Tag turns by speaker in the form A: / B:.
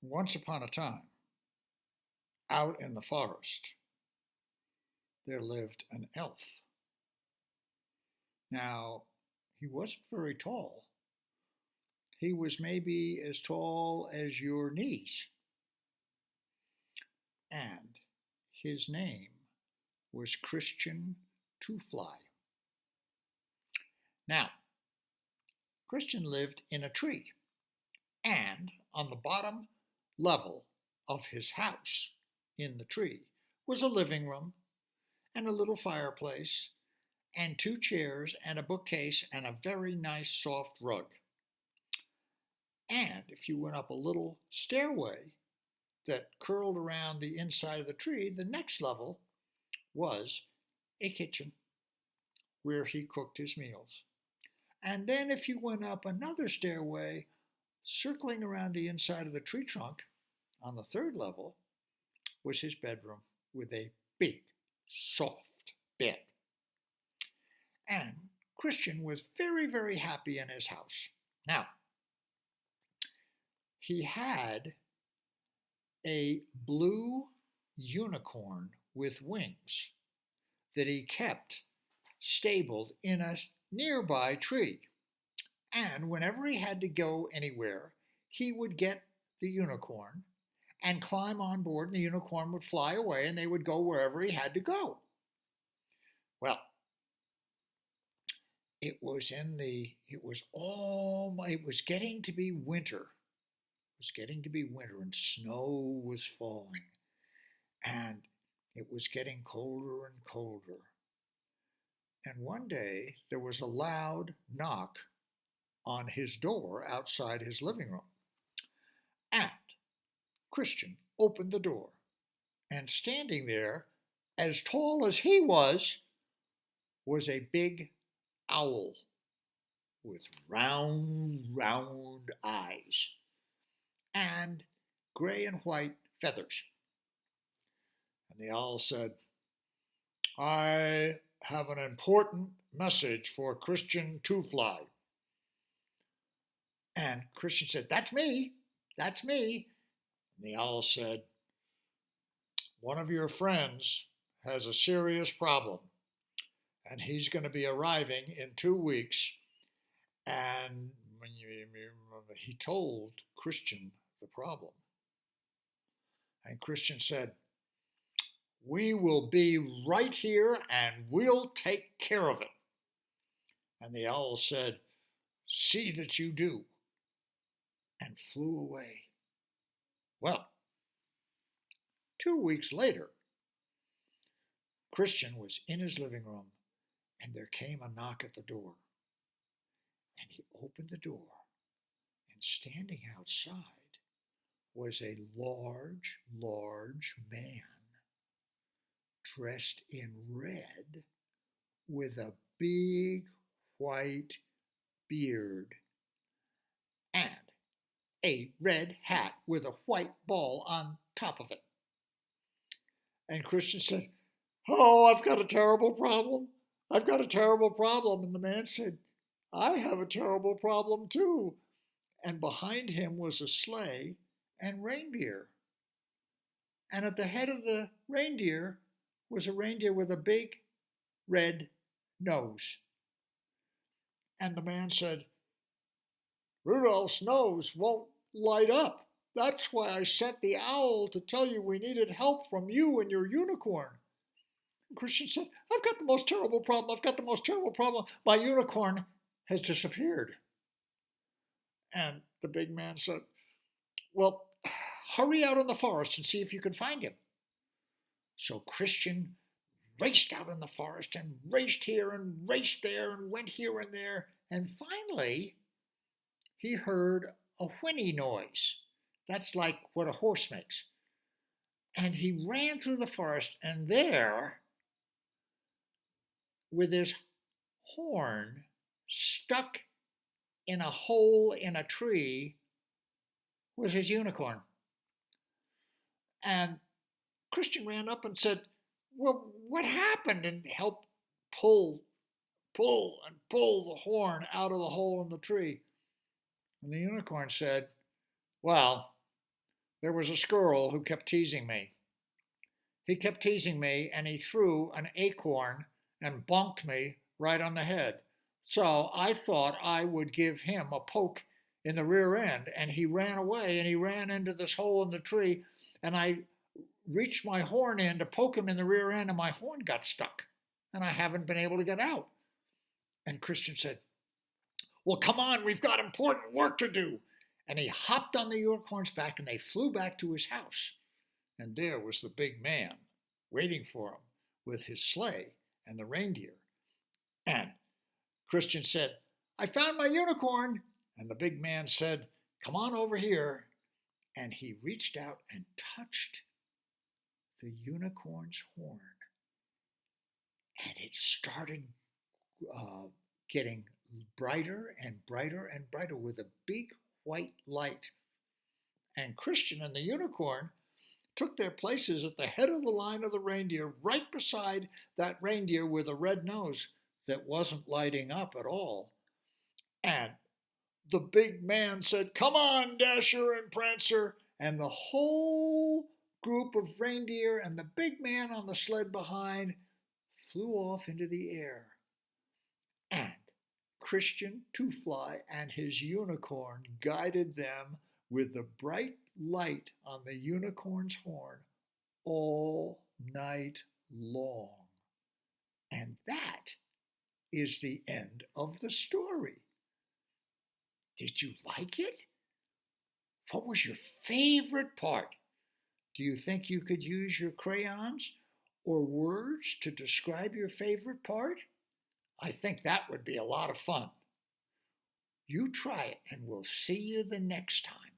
A: Once upon a time, out in the forest, there lived an elf. Now, he wasn't very tall. He was maybe as tall as your knees. And his name was Christian Two-Fly. Now, Christian lived in a tree, and on the bottom level of his house in the tree was a living room and a little fireplace and two chairs and a bookcase and a very nice soft rug. And if you went up a little stairway that curled around the inside of the tree, the next level was a kitchen where he cooked his meals. And then if you went up another stairway, circling around the inside of the tree trunk, on the third level, was his bedroom with a big, soft bed. And Christian was very, very happy in his house. Now, he had a blue unicorn with wings that he kept stabled in a nearby tree. And whenever he had to go anywhere, he would get the unicorn and climb on board, and the unicorn would fly away, and they would go wherever he had to go. Well, it was getting to be winter. It was getting to be winter, and snow was falling, and it was getting colder and colder. And one day there was a loud knock on his door outside his living room. And Christian opened the door, and standing there, as tall as he was a big owl with round, round eyes and gray and white feathers. And the owl said, "I have an important message for Christian Two-Fly." And Christian said, "That's me, that's me." And the owl said, "One of your friends has a serious problem, and he's going to be arriving in 2 weeks." And he told Christian the problem. And Christian said, "We will be right here and we'll take care of it." And the owl said, "See that you do," and flew away. Well, 2 weeks later, Christian was in his living room, and there came a knock at the door. And he opened the door, and standing outside was a large, large man dressed in red with a big white beard and a red hat with a white ball on top of it. And Christian said, "Oh, I've got a terrible problem. I've got a terrible problem." And the man said, "I have a terrible problem too." And behind him was a sleigh and reindeer. And at the head of the reindeer was a reindeer with a big red nose. And the man said, "Rudolph's nose won't light up. That's why I sent the owl to tell you we needed help from you and your unicorn." And Christian said, "I've got the most terrible problem. I've got the most terrible problem. My unicorn has disappeared." And the big man said, "Well, hurry out in the forest and see if you can find him." So Christian raced out in the forest and raced here and raced there and went here and there. And finally, he heard a whinny noise. That's like what a horse makes. And he ran through the forest, and there, with his horn stuck in a hole in a tree, was his unicorn. And Christian ran up and said, "Well, what happened?" and helped pull the horn out of the hole in the tree. And the unicorn said, "Well, there was a squirrel who kept teasing me. He kept teasing me, and he threw an acorn and bonked me right on the head. So I thought I would give him a poke in the rear end, and he ran away, and he ran into this hole in the tree, and I reached my horn in to poke him in the rear end, and my horn got stuck, and I haven't been able to get out. And Christian said, well, come on, we've got important work to do. And he hopped on the unicorn's back, and they flew back to his house. And there was the big man waiting for him with his sleigh and the reindeer. And Christian said, I found my unicorn. And the big man said, come on over here. And he reached out and touched the unicorn's horn. And it started getting brighter and brighter and brighter with a big white light. And Christian and the unicorn took their places at the head of the line of the reindeer, right beside that reindeer with a red nose that wasn't lighting up at all. And the big man said, come on, Dasher and Prancer. And the whole group of reindeer and the big man on the sled behind flew off into the air. And Christian Two-Fly and his unicorn guided them with the bright light on the unicorn's horn all night long. And that is the end of the story. Did you like it? What was your favorite part? Do you think you could use your crayons or words to describe your favorite part? I think that would be a lot of fun. You try it, and we'll see you the next time.